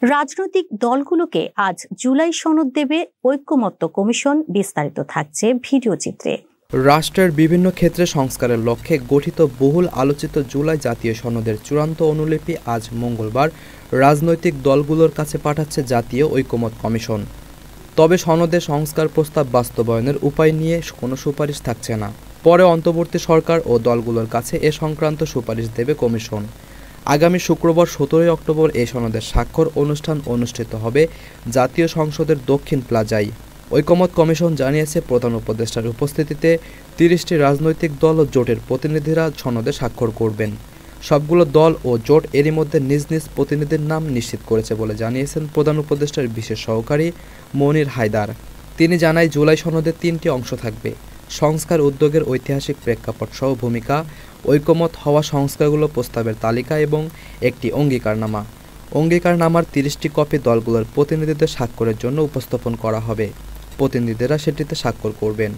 রাজনৈতিক দলগুলোকে আজ জুলাই সনদ দেবে ঐকমত্য কমিশন। বিস্তারিত থাকছে ভিডিও চিত্রে। রাষ্ট্রের বিভিন্ন ক্ষেত্রে সংস্কারের লক্ষ্যে গঠিত বহুল আলোচিত জুলাই জাতীয় সনদের চূড়ান্ত অনুলিপি আজ মঙ্গলবার রাজনৈতিক দলগুলোর কাছে পাঠাচ্ছে জাতীয় ঐকমত্য কমিশন। তবে সনদে সংস্কার প্রস্তাব বাস্তবায়নের উপায় নিয়ে কোনো সুপারিশ থাকছে না। পরে অন্তর্বর্তী সরকার ও দলগুলোর কাছে এ সংক্রান্ত সুপারিশ দেবে কমিশন। আগামী শুক্রবার 17 অক্টোবর এই সনদের স্বাক্ষর অনুষ্ঠান অনুষ্ঠিত হবে জাতীয় সংসদের দক্ষিণ প্লাজায়। ঐকমত্য কমিশন জানিয়েছে, প্রধান উপদেষ্টার উপস্থিতিতে 30টি রাজনৈতিক দল ও জোটের প্রতিনিধিরা সনদে স্বাক্ষর করবেন। সবগুলো দল ও জোট এরই মধ্যে নিজ নিজ প্রতিনিধির নাম নিশ্চিত করেছে বলে জানিয়েছেন প্রধান উপদেষ্টার বিশেষ সহকারী মনির হায়দার। তিনি জানায়, জুলাই সনদে 3টি অংশ থাকবে: সংস্কার উদ্যোগের ঐতিহাসিক প্রেক্ষাপট সহ ভূমিকা, ঐকমত হওয়া সংস্কারগুলো প্রস্তাবের তালিকা এবং একটি অঙ্গীকারনামা। অঙ্গীকারনামার 30টি কপি দলগুলোর প্রতিনিধিদের স্বাক্ষরের জন্য উপস্থাপন করা হবে। প্রতিনিধিরা সেটিতে স্বাক্ষর করবেন।